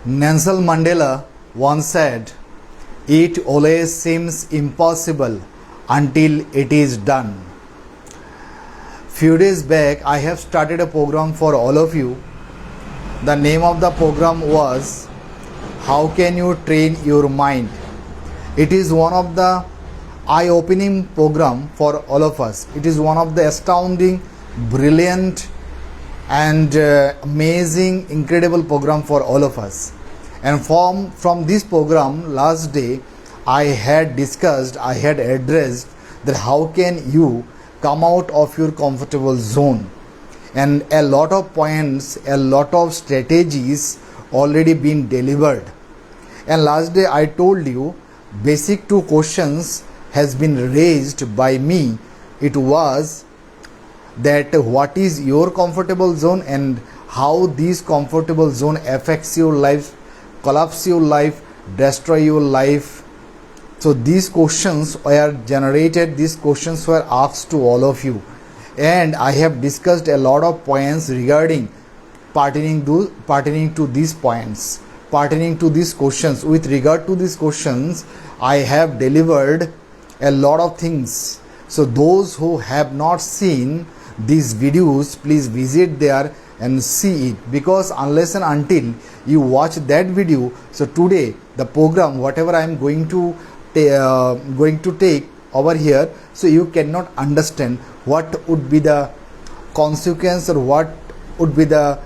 Nelson Mandela once said, "It always seems impossible until it is done." Few days back, I have started a program for all of you. The name of the program was "How Can You Train Your Mind?" It is one of the eye-opening program for all of us. It is one of the astounding, brilliant, and amazing, incredible program for all of us. And from this program last day, I had addressed that how can you come out of your comfortable zone, and a lot of points, a lot of strategies already been delivered. And last day I told you basic two questions has been raised by me. It was that what is your comfortable zone and how this comfortable zone affects your life, collapse your life, destroy your life. So these questions were generated, these questions were asked to all of you, and I have discussed a lot of points regarding pertaining to these points, pertaining to these questions. With regard to these questions, I have delivered a lot of things. So those who have not seen these videos, please visit there and see it, because unless and until you watch that video, so today the program whatever I am going to take over here, so you cannot understand what would be the consequence or what would be the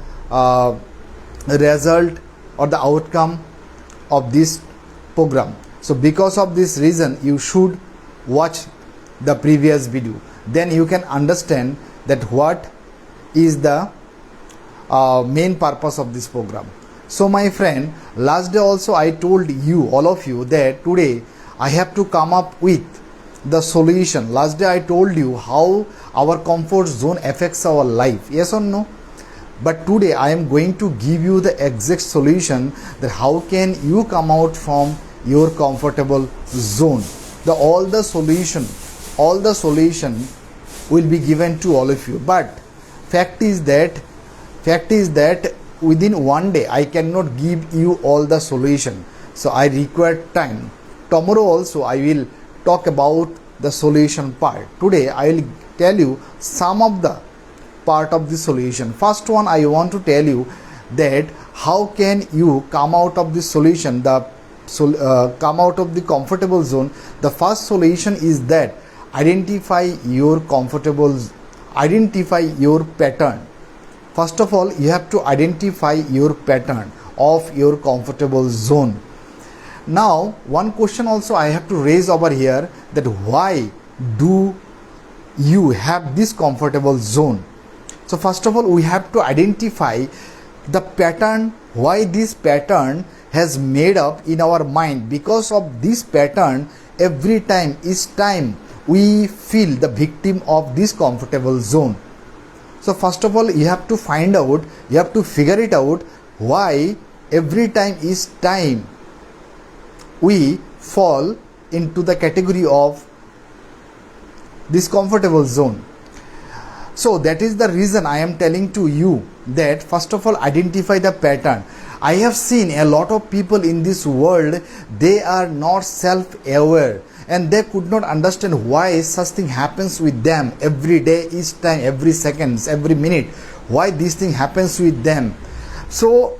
result or the outcome of this program. So because of this reason, you should watch the previous video, then you can understand that what is the main purpose of this program. So my friend, last day also I told you, all of you, that today I have to come up with the solution. Last day I told you how our comfort zone affects our life, yes or no? But today I am going to give you the exact solution, that how can you come out from your comfortable zone. All the solution will be given to all of you. But fact is that within one day I cannot give you all the solution. So I require time. Tomorrow also I will talk about the solution part. Today I will tell you some of the part of the solution. First one, I want to tell you that how can you come out of the solution, come out of the comfortable zone. The first solution is that identify your pattern. First of all, you have to identify your pattern of your comfortable zone. Now, one question also I have to raise over here, that why do you have this comfortable zone? So first of all, we have to identify the pattern, why this pattern has made up in our mind. Because of this pattern, every time we feel the victim of this comfortable zone. So first of all, you have to find out, you have to figure it out, why every time we fall into the category of this comfortable zone. So that is the reason I am telling to you that first of all, identify the pattern. I have seen a lot of people in this world, they are not self-aware, and they could not understand why such thing happens with them every day, each time, every seconds, every minute, why this thing happens with them. So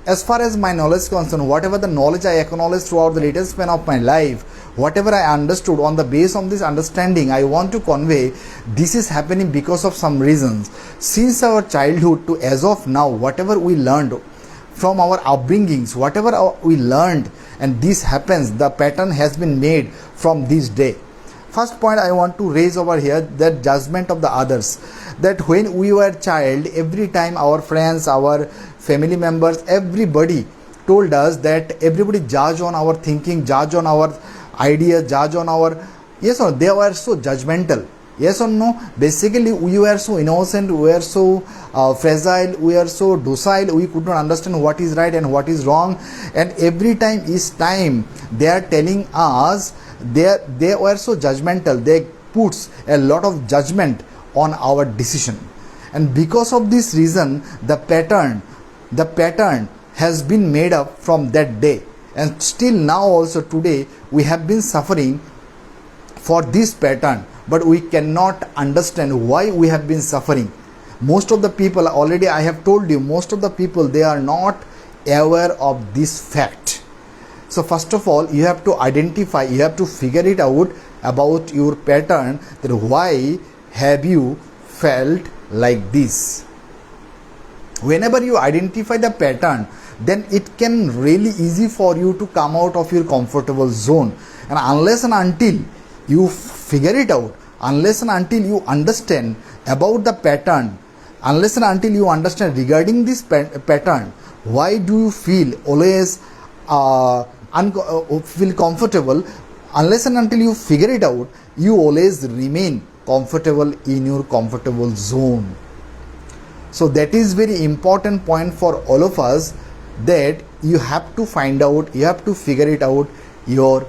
as far as my knowledge is concerned, whatever the knowledge I acknowledged throughout the latest span of my life, whatever I understood, on the base of this understanding, I want to convey this is happening because of some reasons. Since our childhood to as of now, whatever we learned from our upbringings, whatever we learned, and this happens, the pattern has been made from this day. First point I want to raise over here, that judgment of the others. That when we were child, every time our friends, our family members, everybody told us that everybody judge on our thinking, judge on our ideas, judge on our, yes or no, they were so judgmental. Yes or no? Basically, we were so innocent, we were so fragile, we were so docile, we could not understand what is right and what is wrong. And every time they are telling us, they were so judgmental, they puts a lot of judgment on our decision. And because of this reason, the pattern has been made up from that day, and still now also today we have been suffering for this pattern, but we cannot understand why we have been suffering. Most of the people, already I have told you, most of the people, they are not aware of this fact. So first of all, you have to identify, you have to figure it out about your pattern, that why have you felt like this. Whenever you identify the pattern, then it can really easy for you to come out of your comfortable zone. And unless and until you figure it out, unless and until you understand about the pattern, unless and until you understand regarding this pattern, why do you feel always feel comfortable, unless and until you figure it out, you always remain comfortable in your comfortable zone. So that is very important point for all of us, that you have to find out, you have to figure it out, your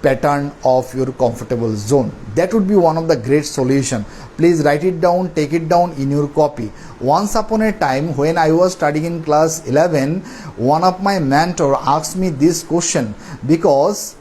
pattern of your comfortable zone. That would be one of the great solution. Please write it down, take it down in your copy. Once upon a time, when I was studying in class 11, one of my mentor asked me this question, because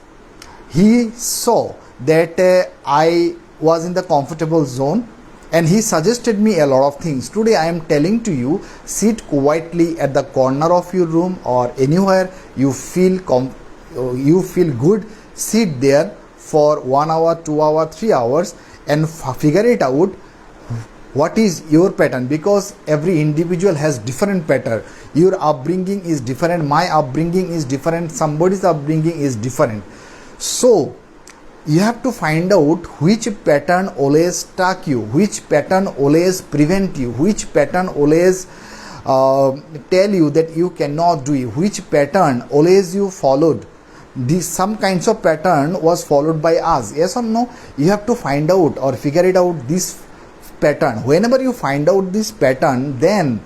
he saw that I was in the comfortable zone, and he suggested me a lot of things. Today I am telling to you, sit quietly at the corner of your room or anywhere you feel good. Sit there for 1 hour, 2 hours, 3 hours, and figure it out what is your pattern, because every individual has different pattern. Your upbringing is different, my upbringing is different, somebody's upbringing is different. So you have to find out which pattern always stuck you, which pattern always prevent you, which pattern always tell you that you cannot do it, which pattern always you followed. Some kinds of pattern was followed by us, yes or no? You have to find out or figure it out this pattern. Whenever you find out this pattern, then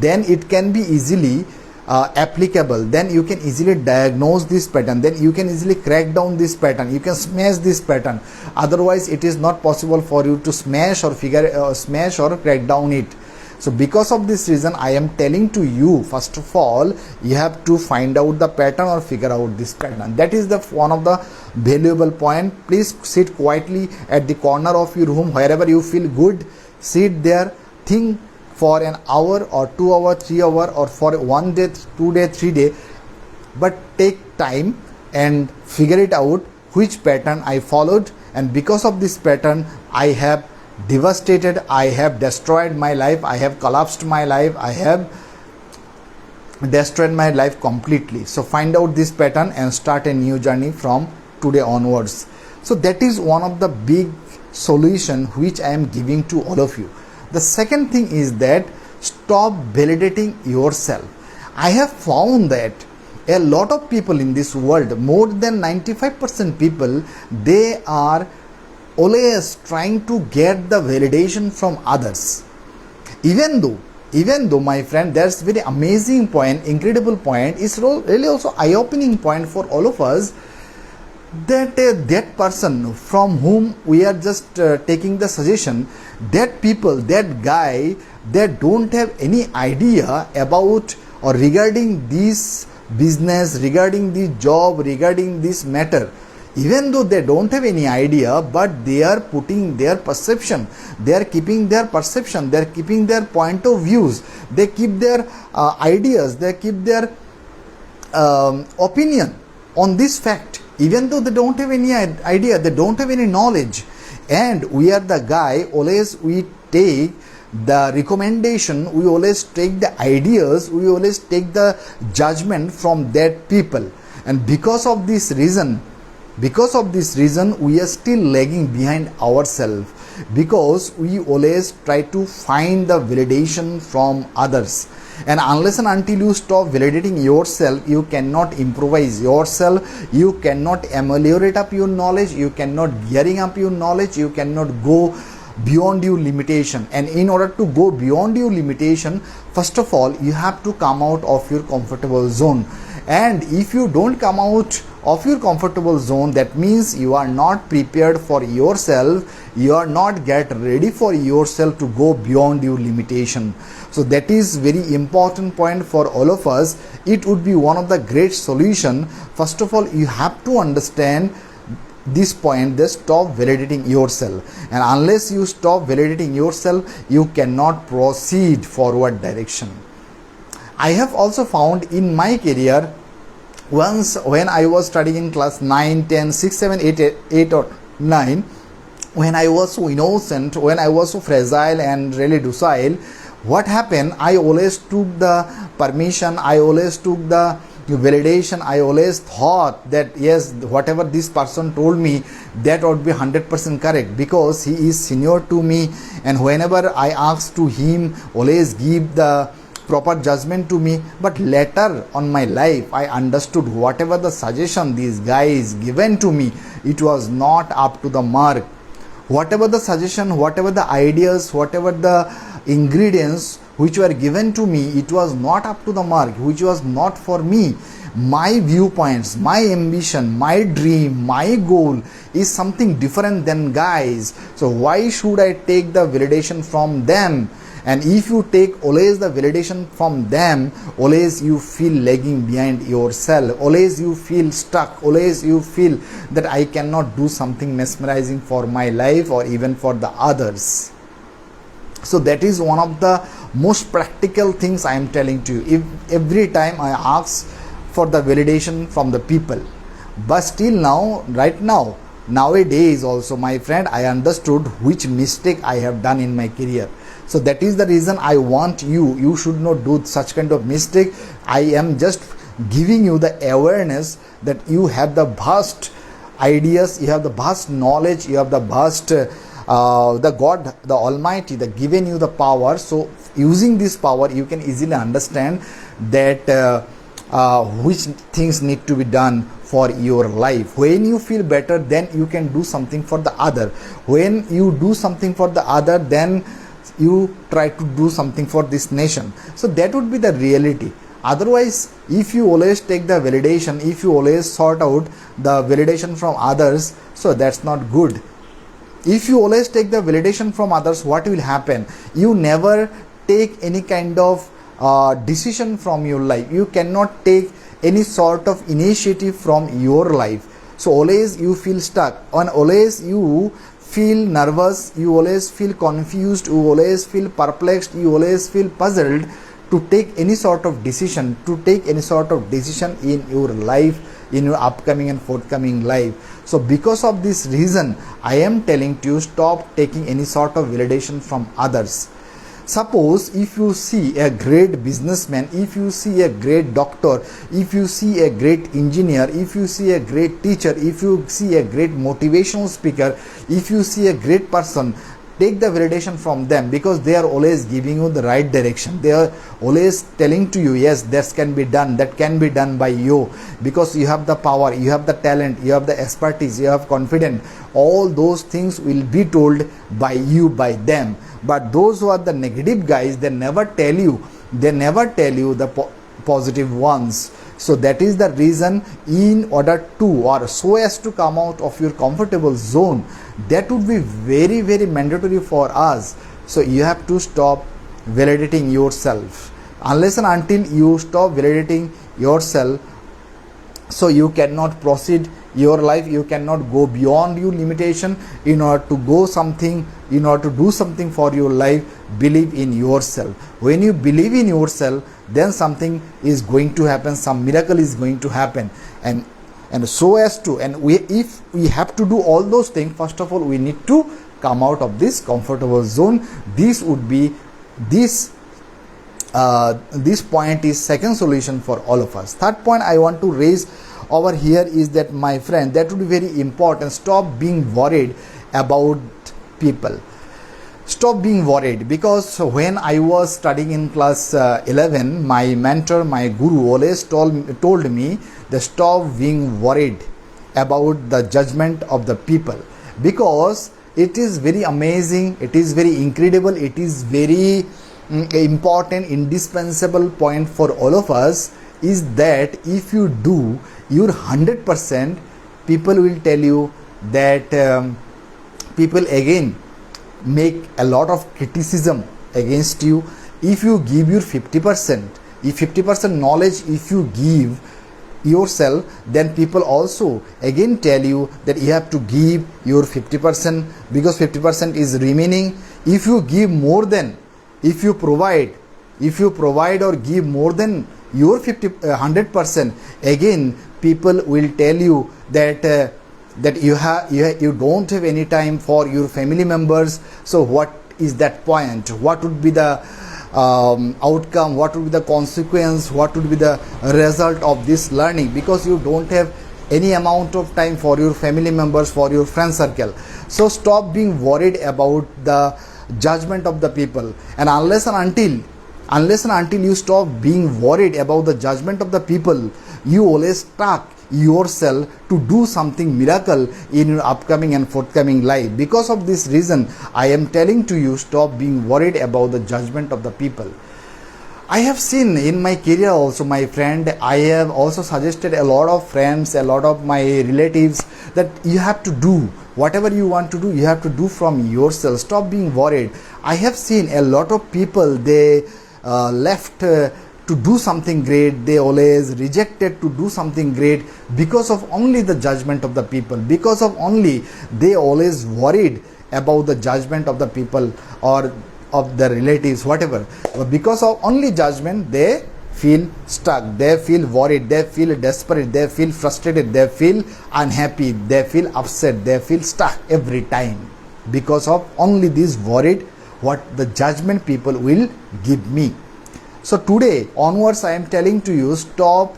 it can be easily applicable, then you can easily diagnose this pattern, then you can easily crack down this pattern, you can smash this pattern. Otherwise it is not possible for you to smash or crack down it. So because of this reason, I am telling to you, first of all, you have to find out the pattern or figure out this pattern. That is the one of the valuable point. Please sit quietly at the corner of your room, wherever you feel good. Sit there, think for an hour or 2 hour, 3 hour, or for 1 day, 2 day, 3 day, but take time and figure it out which pattern I followed, and because of this pattern I have devastated, I have destroyed my life, I have collapsed my life, I have destroyed my life completely. So find out this pattern and start a new journey from today onwards. So that is one of the big solution which I am giving to all of you. The second thing is that stop validating yourself. I have found that a lot of people in this world, more than 95% people, they are always trying to get the validation from others. Even though my friend, that's very amazing point, incredible point, is really also eye-opening point for all of us, that that person from whom we are just taking the suggestion, that people, that guy, they don't have any idea about or regarding this business, regarding this job, regarding this matter. Even though they don't have any idea, but they are putting their perception, they are keeping their perception, they are keeping their point of views, they keep their ideas, they keep their opinion on this fact. Even though they don't have any idea, they don't have any knowledge, and we are the guy, always we take the recommendation, we always take the ideas, we always take the judgment from that people. And because of this reason, we are still lagging behind ourselves, because we always try to find the validation from others. And unless and until you stop validating yourself, you cannot improvise yourself, you cannot ameliorate up your knowledge, you cannot gearing up your knowledge, you cannot go beyond your limitation. And in order to go beyond your limitation, first of all, you have to come out of your comfortable zone. And if you don't come out of your comfortable zone, that means you are not prepared for yourself, you are not get ready for yourself to go beyond your limitation. So that is very important point for all of us. It would be one of the great solution. First of all, you have to understand this point, that stop validating yourself, and unless you stop validating yourself, you cannot proceed forward direction. I have also found in my career, once when I was studying in class 9, 10, 6, 7, 8 or 9, when I was so innocent, when I was so fragile and really docile, what happened, I always took the permission, I always took the validation, I always thought that yes, whatever this person told me, that would be 100% correct, because he is senior to me, and whenever I asked to him, always give the proper judgment to me. But later on my life, I understood whatever the suggestion these guys given to me, it was not up to the mark. Whatever the suggestion, whatever the ideas, whatever the ingredients which were given to me, it was not up to the mark, which was not for me. My viewpoints, my ambition, my dream, my goal is something different than guys. So why should I take the validation from them? And if you take always the validation from them, always you feel lagging behind yourself, always you feel stuck, always you feel that I cannot do something mesmerizing for my life or even for the others. So that is one of the most practical things I am telling to you. If every time I ask for the validation from the people, but still now, right now, nowadays also, my friend, I understood which mistake I have done in my career. So that is the reason I want you should not do such kind of mistake. I am just giving you the awareness that you have the vast ideas, you have the vast knowledge, you have the vast the God, the Almighty, the given you the power. So using this power, you can easily understand that which things need to be done for your life. When you feel better, then you can do something for the other. When you do something for the other, then you try to do something for this nation. So that would be the reality. Otherwise, if you always take the validation, if you always sort out the validation from others, so that's not good. If you always take the validation from others, what will happen? You never take any kind of decision from your life. You cannot take any sort of initiative from your life. So always you feel stuck, and always you feel nervous, you always feel confused, you always feel perplexed, you always feel puzzled to take any sort of decision, in your life, in your upcoming and forthcoming life. So because of this reason, I am telling you, stop taking any sort of validation from others. Suppose if you see a great businessman, if you see a great doctor, if you see a great engineer, if you see a great teacher, if you see a great motivational speaker, if you see a great person, take the validation from them, because they are always giving you the right direction. They are always telling to you, yes, this can be done, that can be done by you, because you have the power, you have the talent, you have the expertise, you have confidence. All those things will be told by you, by them. But those who are the negative guys, they never tell you the positive ones. So that is the reason, in order to, or so as to come out of your comfortable zone, that would be very, very mandatory for us. So you have to stop validating yourself. Unless and until you stop validating yourself, so you cannot proceed your life, you cannot go beyond your limitation. In order to go something, in order to do something for your life, believe in yourself. When you believe in yourself, then something is going to happen, some miracle is going to happen. And so as to, if we have to do all those things, first of all, we need to come out of this comfortable zone. This would be this point is second solution for all of us. Third point I want to raise over here is that, my friend, that would be very important. Stop being worried about people. Stop being worried, because when I was studying in class 11, my mentor, my guru always told me to stop being worried about the judgment of the people, because it is very amazing, it is very incredible, it is very important, indispensable point for all of us. is that if you do your 100%, people will tell you that people again make a lot of criticism against you. If you give your 50%, if 50% knowledge if you give yourself, then people also again tell you that you have to give your 50% because 50% is remaining. If you give more than, if you provide or give more than your 100%, again people will tell you that you don't have any time for your family members. So what is that point? What would be the outcome? What would be the consequence? What would be the result of this learning? Because you don't have any amount of time for your family members, for your friend circle. So stop being worried about the judgment of the people, and unless and until you stop being worried about the judgment of the people, you always stuck yourself to do something miracle in your upcoming and forthcoming life. Because of this reason, I am telling to you, stop being worried about the judgment of the people. I have seen in my career also, my friend, I have also suggested a lot of friends, a lot of my relatives, that you have to do whatever you want to do, you have to do from yourself. Stop being worried. I have seen a lot of people, they left to do something great, they always rejected to do something great because of only the judgment of the people, because of only they always worried about the judgment of the people or of the relatives, whatever. Because of only judgment, they feel stuck, they feel worried, they feel desperate, they feel frustrated, they feel unhappy, they feel upset, they feel stuck every time because of only this worried what the judgment people will give me. So today onwards, I am telling to you, stop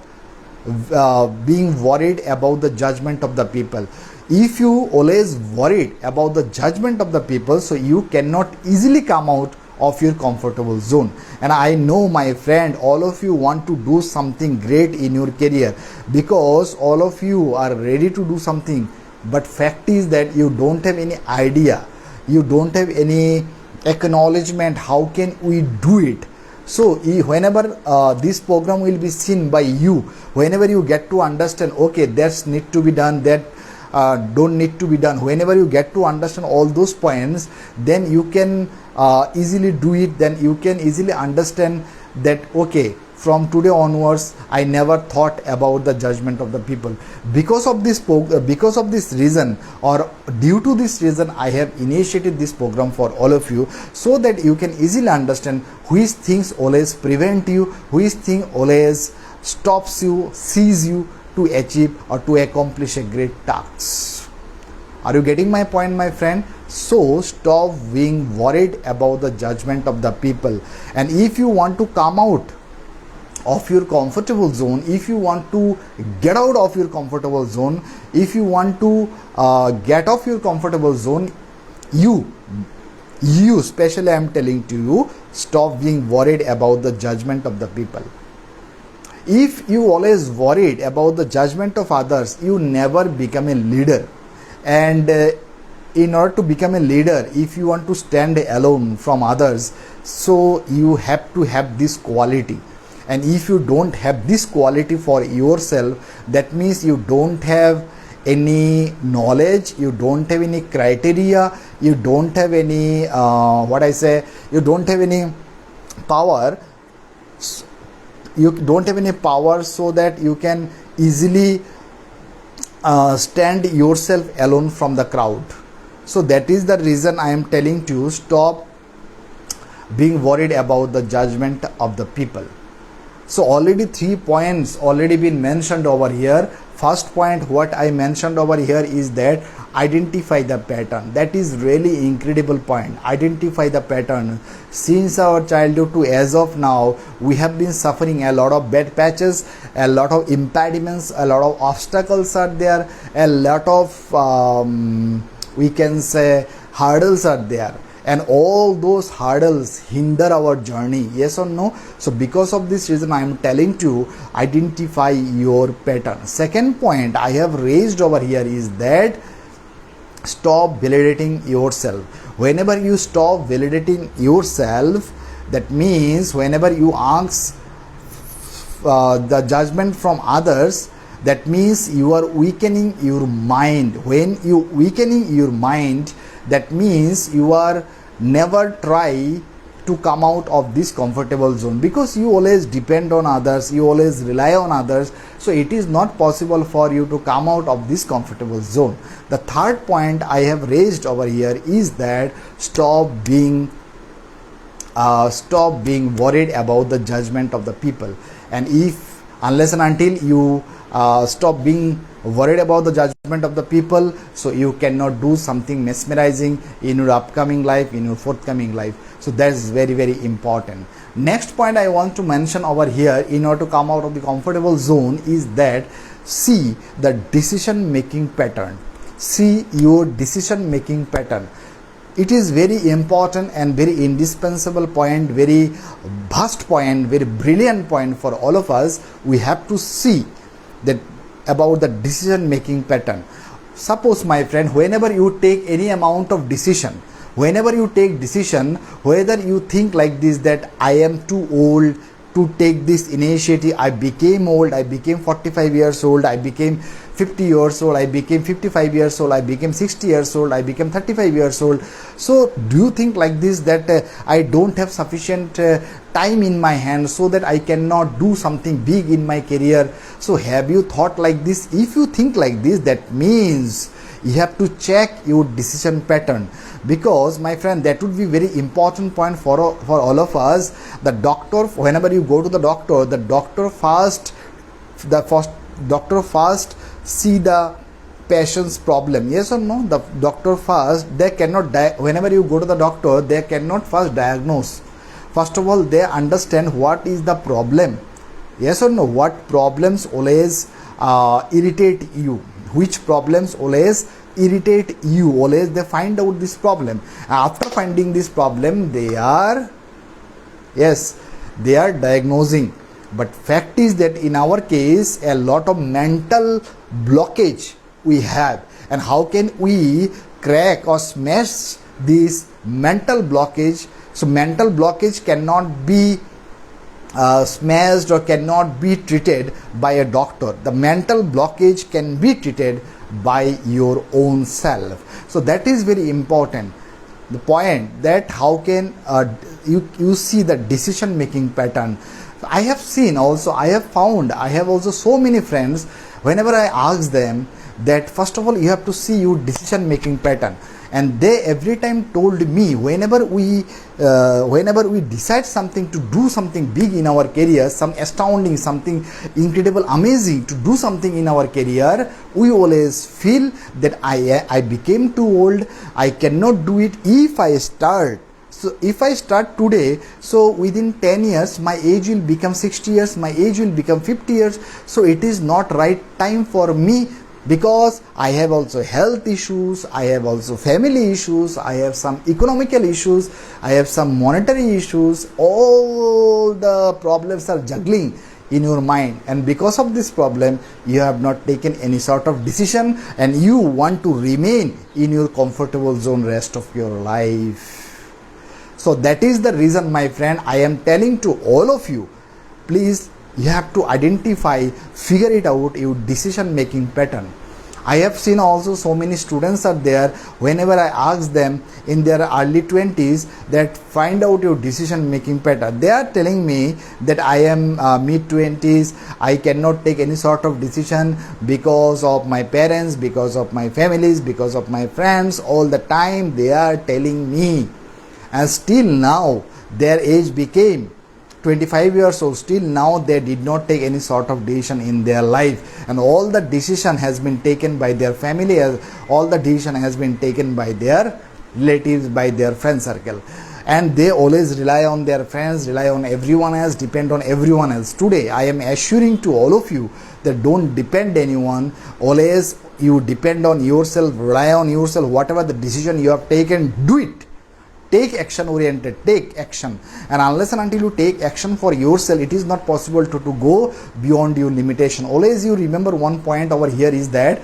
being worried about the judgment of the people. If you always worried about the judgment of the people, so you cannot easily come out of your comfortable zone. And I know, my friend, all of you want to do something great in your career, because all of you are ready to do something, but fact is that you don't have any idea, you don't have any acknowledgement how can we do it. So whenever this program will be seen by you, whenever you get to understand, okay, that's need to be done, that don't need to be done, whenever you get to understand all those points, then you can easily do it. Then you can easily understand that, okay, from today onwards, I never thought about the judgment of the people. Because of this reason, or due to this reason, I have initiated this program for all of you, so that you can easily understand which things always prevent you, which thing always stops you, sees you to achieve or to accomplish a great task. Are you getting my point, my friend? So stop being worried about the judgment of the people. And if you want to come out of your comfortable zone, if you want to get out of your comfortable zone, if you want to get off your comfortable zone, you especially, I am telling to you, stop being worried about the judgment of the people. If you always worried about the judgment of others, you never become a leader. And in order to become a leader, if you want to stand alone from others, so you have to have this quality. And if you don't have this quality for yourself, that means you don't have any knowledge, you don't have any criteria, you don't have any you don't have any power. You don't have any power so that you can easily stand yourself alone from the crowd. So that is the reason I am telling to you, stop being worried about the judgment of the people. So already 3 points already been mentioned over here. First point what I mentioned over here is that identify the pattern. That is really incredible point. Identify the pattern. Since our childhood to as of now, we have been suffering a lot of bad patches, a lot of impediments, a lot of obstacles are there, a lot of we can say hurdles are there. And all those hurdles hinder our journey, yes or no? So because of this reason, I am telling you, identify your pattern. Second point I have raised over here is that stop validating yourself. Whenever you stop validating yourself, that means whenever you ask the judgment from others, that means you are weakening your mind. When you weakening your mind, that means you are never try to come out of this comfortable zone, because you always depend on others, you always rely on others, so it is not possible for you to come out of this comfortable zone. The third point I have raised over here is that stop being worried about the judgment of the people. And if unless and until you stop being worried about the judgment of the people, so you cannot do something mesmerizing in your upcoming life, in your forthcoming life. So that is very, very important. Next point I want to mention over here in order to come out of the comfortable zone is that see the decision making pattern. See your decision making pattern. It is very important and very indispensable point, very vast point, very brilliant point for all of us. We have to see that about the decision making pattern. Suppose, my friend, whenever you take any amount of decision, whenever you take decision, whether you think like this, that I am too old to take this initiative, I became old, I became 45 years old, I became 50 years old, I became 55 years old, I became 60 years old, I became 35 years old. So do you think like this, that I don't have sufficient time in my hand, so that I cannot do something big in my career? So have you thought like this? If you think like this, that means you have to check your decision pattern, because my friend, that would be very important point for all of us. The doctor, whenever you go to the doctor first see the patient's problem. Yes or no? The doctor first, they cannot whenever you go to the doctor, they cannot first diagnose. First of all, they understand what is the problem. Yes or no? What problems always irritate you? Which problems always irritate you? Always they find out this problem. After finding this problem, they are diagnosing. But fact is that in our case, a lot of mental blockage we have. And how can we crack or smash this mental blockage? So mental blockage cannot be smashed or cannot be treated by a doctor. The mental blockage can be treated by your own self. So that is very important. The point that how can you see the decision making pattern. I have seen also, I have found, I have also so many friends, whenever I ask them that first of all you have to see your decision making pattern, and they every time told me whenever we decide something, to do something big in our career, some astounding, something incredible, amazing, to do something in our career, we always feel that I became too old, I cannot do it if I start. So if I start today, so within 10 years my age will become 60 years, my age will become 50 years. So it is not right time for me, because I have also health issues, I have also family issues, I have some economical issues, I have some monetary issues. All the problems are juggling in your mind, and because of this problem you have not taken any sort of decision, and you want to remain in your comfortable zone rest of your life. So that is the reason, my friend, I am telling to all of you, please, you have to identify, figure it out, your decision making pattern. I have seen also so many students are there, whenever I ask them in their early 20s that find out your decision making pattern, they are telling me that I am mid 20s, I cannot take any sort of decision because of my parents, because of my families, because of my friends. All the time they are telling me, and still now their age became 25 years old, still now they did not take any sort of decision in their life, and all the decision has been taken by their family, all the decision has been taken by their relatives, by their friend circle, and they always rely on their friends, rely on everyone else, depend on everyone else. Today I am assuring to all of you that don't depend anyone, always you depend on yourself, rely on yourself. Whatever the decision you have taken, do it. Take action oriented, take action, and unless and until you take action for yourself, it is not possible to go beyond your limitation. Always you remember one point over here is that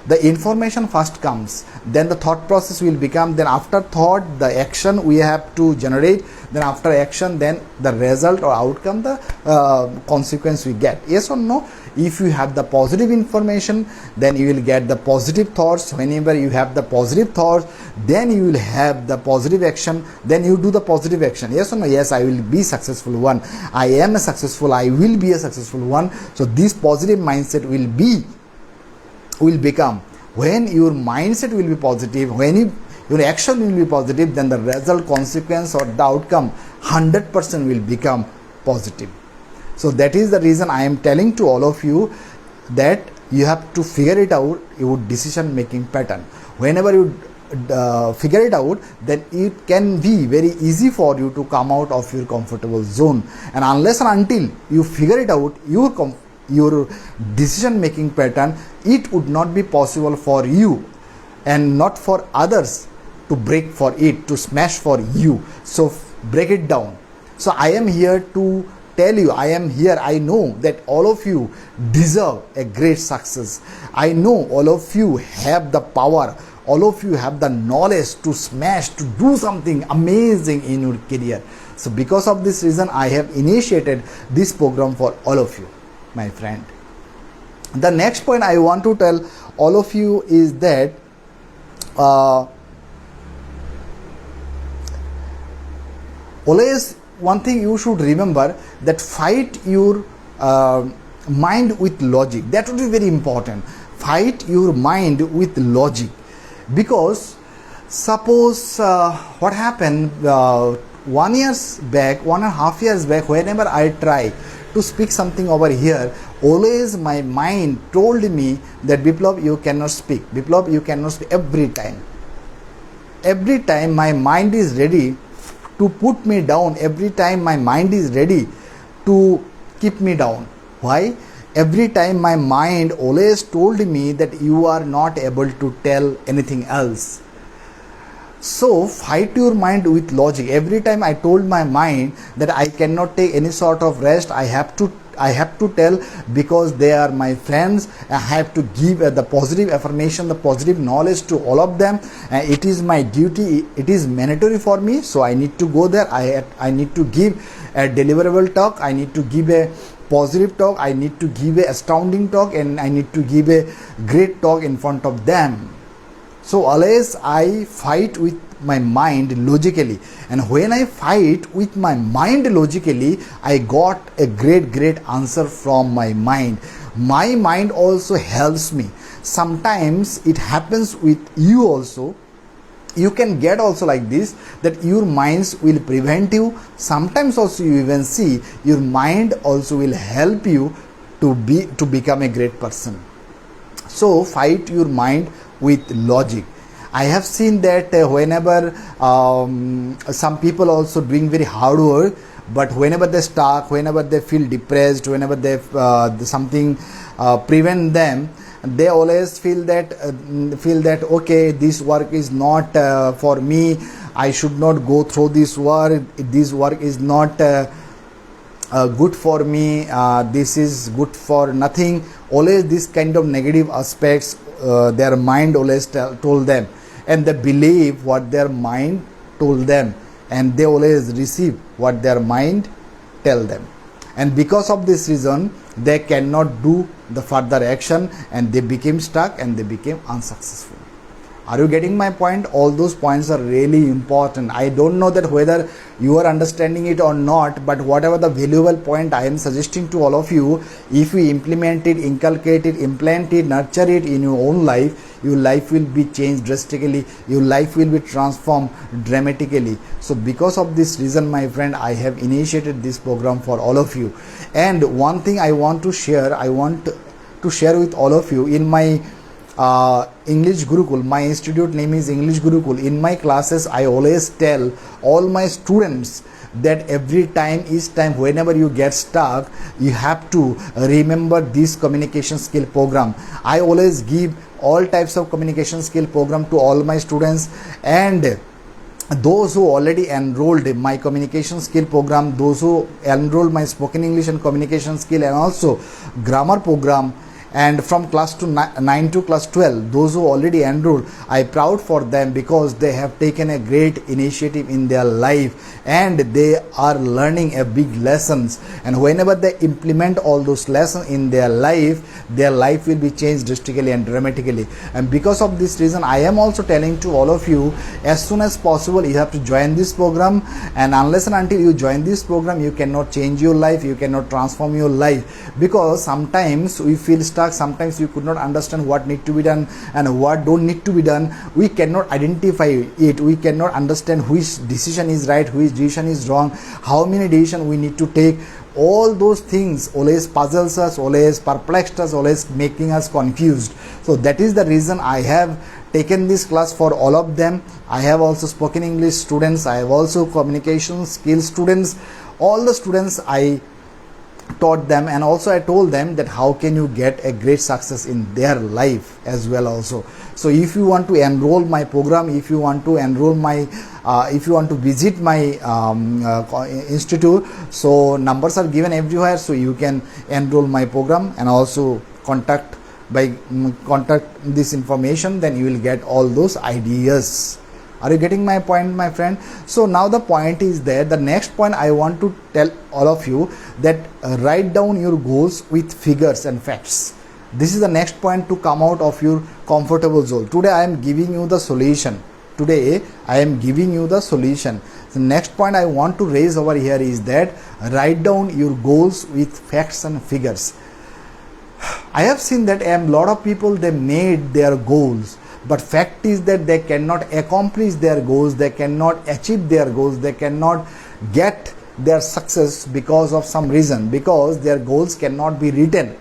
The information first comes, then the thought process will become, then after thought the action we have to generate, then after action then the result or outcome, the consequence we get. Yes or no? If you have the positive information, then you will get the positive thoughts. Whenever you have the positive thoughts, then you will have the positive action, then you do the positive action. Yes or no? Yes, I will be successful one, I am a successful, I will be a successful one. So this positive mindset will become, when your mindset will be positive, when your action will be positive, then the result, consequence or the outcome 100% will become positive. So that is the reason I am telling to all of you that you have to figure it out, your decision making pattern. Whenever you figure it out, then it can be very easy for you to come out of your comfortable zone. And unless and until you figure it out, your decision making pattern, it would not be possible for you and not for others to break for it, to smash for you. So break it down. So I am here to tell you, I am here, I know that all of you deserve a great success. I know all of you have the power, all of you have the knowledge to smash, to do something amazing in your career. So because of this reason, I have initiated this program for all of you, my friend. The next point I want to tell all of you is that always one thing you should remember, that fight your mind with logic. That would be very important. Fight your mind with logic, because suppose what happened 1 year back, 1.5 years back, whenever I try to speak something over here, always my mind told me that Biplab, you cannot speak. Biplab, you cannot speak. Every time my mind is ready to put me down, every time my mind is ready to keep me down. Why? Every time my mind always told me that you are not able to tell anything else. So fight your mind with logic. Every time I told my mind that I cannot take any sort of rest, I have to tell, because they are my friends. I have to give the positive affirmation, the positive knowledge to all of them. It is my duty, it is mandatory for me, so I need to go there. I need to give a deliverable talk, I need to give a positive talk, I need to give a astounding talk, and I need to give a great talk in front of them. So always I fight with my mind logically, and when I fight with my mind logically, I got a great answer from my mind. My mind also helps me. Sometimes it happens with you also. You can get also like this, that your minds will prevent you. Sometimes also you even see your mind also will help you to become a great person. So fight your mind with logic. I have seen that whenever some people also doing very hard work, but whenever they stuck, whenever they feel depressed, whenever they something prevent them, they always feel that okay, this work is not for me, I should not go through this work is not good for me, this is good for nothing. Always this kind of negative aspects their mind always told them, and they believe what their mind told them, and they always receive what their mind tell them. And because of this reason, they cannot do the further action, and they became stuck and they became unsuccessful. Are you getting my point? All those points are really important. I don't know that whether you are understanding it or not, but whatever the valuable point I am suggesting to all of you, if you implement it, inculcate it, implant it, nurture it in your own life, your life will be changed drastically, your life will be transformed dramatically. So because of this reason, my friend, I have initiated this program for all of you. And one thing I want to share with all of you, in my English Gurukul, my institute name is English Gurukul. In my classes, I always tell all my students that every time, each time, whenever you get stuck, you have to remember this communication skill program. I always give all types of communication skill program to all my students, and those who already enrolled in my communication skill program, those who enrolled my spoken English and communication skill, and also grammar program, and from class to 9 to class 12, those who already enrolled, I proud for them because they have taken a great initiative in their life and they are learning a big lessons, and whenever they implement all those lessons in their life will be changed drastically and dramatically. And because of this reason, I am also telling to all of you, as soon as possible you have to join this program, and unless and until you join this program, you cannot change your life, you cannot transform your life, because sometimes we feel stuck, sometimes you could not understand what need to be done and what don't need to be done. We cannot identify it, we cannot understand which decision is right, which decision is wrong, how many decisions we need to take. All those things always puzzles us, always perplexed us, always making us confused. So that is the reason I have taken this class for all of them. I have also spoken English students, I have also communication skills students. All the students I taught them, and also I told them that how can you get a great success in their life as well also. So if you want to enroll my program, if you want to enroll my if you want to visit my institute, so numbers are given everywhere, so you can enroll my program and also contact this information, then you will get all those ideas. Are you getting my point, my friend? So now the point is there. The next point I want to tell all of you that write down your goals with figures and facts. This is the next point to come out of your comfortable zone. Today I am giving you the solution. The next point I want to raise over here is that write down your goals with facts and figures. I have seen that a lot of people, they made their goals, but fact is that they cannot accomplish their goals, they cannot achieve their goals, they cannot get their success because of some reason, because their goals cannot be written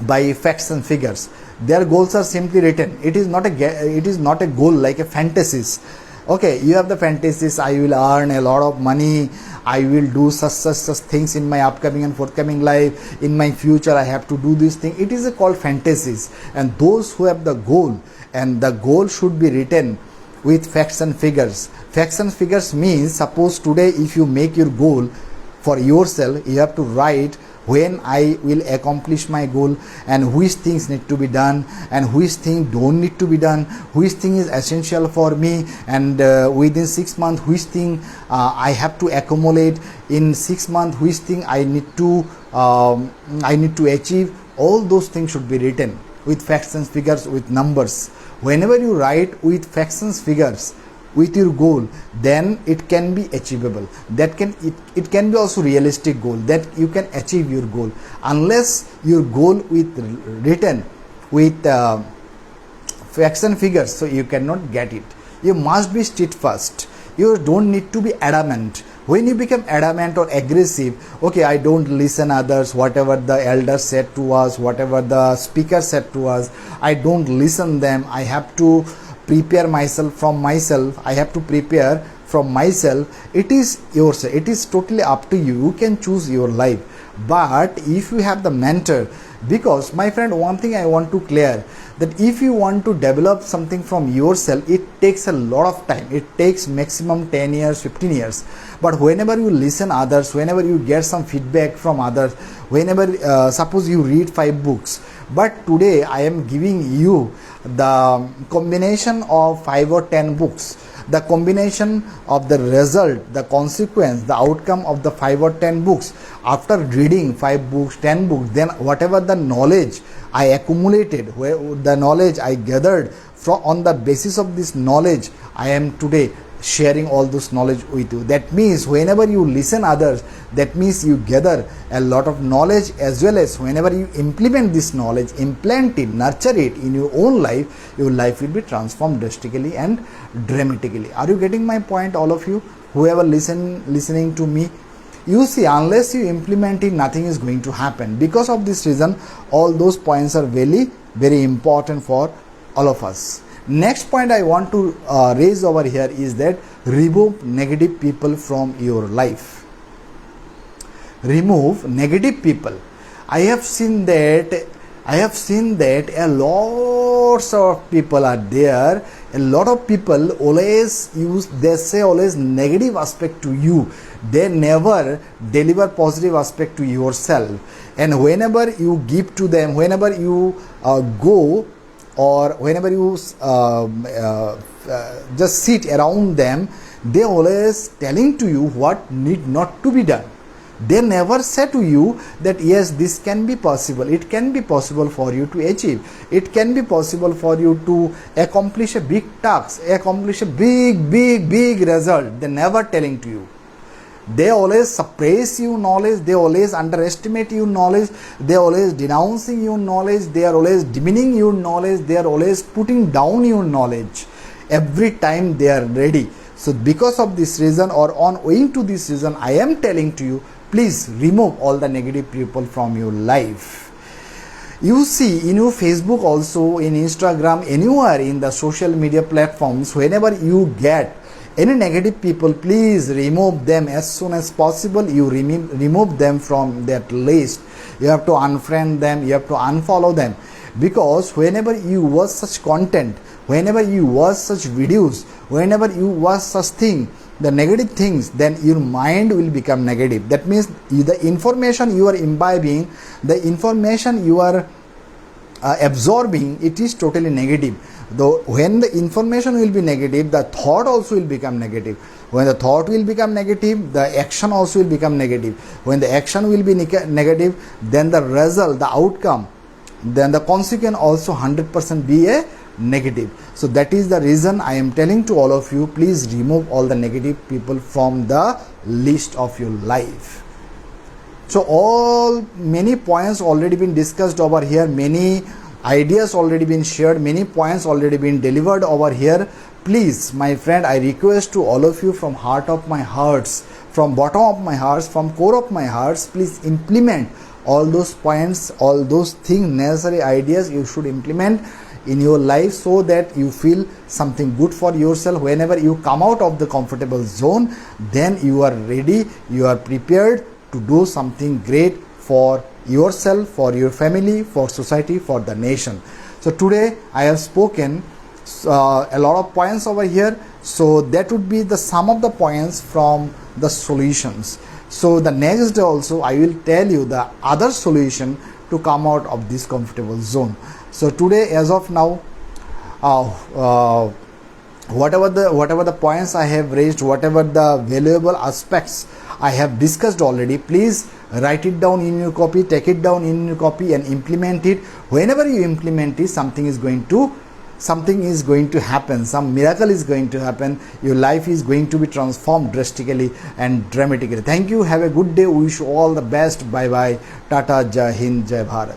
by facts and figures. Their goals are simply written. It is not a goal like a fantasies. Okay, you have the fantasies, I will earn a lot of money, I will do such things in my upcoming and forthcoming life, in my future I have to do this thing. It is called fantasies. And those who have the goal, and the goal should be written with facts and figures. Facts and figures means, suppose today if you make your goal for yourself, you have to write when I will accomplish my goal, and which things need to be done and which things don't need to be done, which thing is essential for me, and within 6 months which thing I have to accumulate, in 6 months which thing I need to achieve. All those things should be written with facts and figures, with numbers. Whenever you write with facts and figures with your goal, then it can be achievable. It can be also realistic goal, that you can achieve your goal. Unless your goal with written with facts and figures, so you cannot get it. You must be steadfast. You don't need to be adamant. When you become adamant or aggressive, okay, I don't listen others, whatever the elders said to us, whatever the speaker said to us, I don't listen them, I have to prepare myself from myself, I have to prepare from myself. It is yourself, it is totally up to you, you can choose your life. But if you have the mentor, because my friend, one thing I want to clear, that if you want to develop something from yourself, it takes a lot of time. It takes maximum 10 years, 15 years. But whenever you listen others, whenever you get some feedback from others, whenever suppose you read 5 books, but today I am giving you the combination of 5 or 10 books, the combination of the result, the consequence, the outcome of the 5 or 10 books. After reading 5 books, 10 books, then whatever the knowledge I accumulated, the knowledge I gathered, on the basis of this knowledge, I am today sharing all this knowledge with you. That means whenever you listen others, that means you gather a lot of knowledge, as well as whenever you implement this knowledge, implant it, nurture it in your own life, your life will be transformed drastically and dramatically. Are you getting my point, all of you, whoever listening to me? You see, unless you implement it, nothing is going to happen. Because of this reason, all those points are very, very important for all of us. Next point I want to raise over here is that remove negative people from your life. Remove negative people. I have seen that a lots of people are there, A lot of people always they say always negative aspect to you. They never deliver positive aspect to yourself. And whenever you give to them, whenever you go, or whenever you just sit around them, they always telling to you what need not to be done. They never say to you that yes, this can be possible, it can be possible for you to achieve, it can be possible for you to accomplish a big task, accomplish a big result. They never telling to you. They always suppress your knowledge, they always underestimate your knowledge, they always denouncing your knowledge, they are always demeaning your knowledge, they are always putting down your knowledge every time they are ready. So because of this reason, or on owing to this reason, I am telling to you, please remove all the negative people from your life. You see, in your Facebook also, in Instagram, anywhere in the social media platforms, whenever you get any negative people, please remove them as soon as possible. You remove them from that list. You have to unfriend them, you have to unfollow them, because whenever you watch such content, whenever you watch such videos, whenever you watch such thing, the negative things, then your mind will become negative. That means the information you are imbibing, the information you are absorbing, it is totally negative. Though when the information will be negative, the thought also will become negative. When the thought will become negative, the action also will become negative. When the action will be negative, then the result, the outcome, then the consequence also 100% be a negative. So that is the reason I am telling to all of you, please remove all the negative people from the list of your life. So many points already been discussed over here, many ideas already been shared, many points already been delivered over here. Please, my friend, I request to all of you from heart of my hearts, from bottom of my hearts, from core of my hearts, please implement all those points, all those things, necessary ideas you should implement in your life, so that you feel something good for yourself. Whenever you come out of the comfortable zone, then you are ready, you are prepared to do something great for yourself, for your family, for society, for the nation. So today I have spoken a lot of points over here. So that would be the sum of the points from the solutions. So the next day also I will tell you the other solution to come out of this comfortable zone. So today, as of now, whatever the points I have raised, whatever the valuable aspects I have discussed already, please write it down in your copy, take it down in your copy and implement it. Whenever you implement it, something is going to happen, some miracle is going to happen. Your life is going to be transformed drastically and dramatically. Thank you, have a good day, wish you all the best. Bye bye, Tata, Jai Hind, Jai Bharat.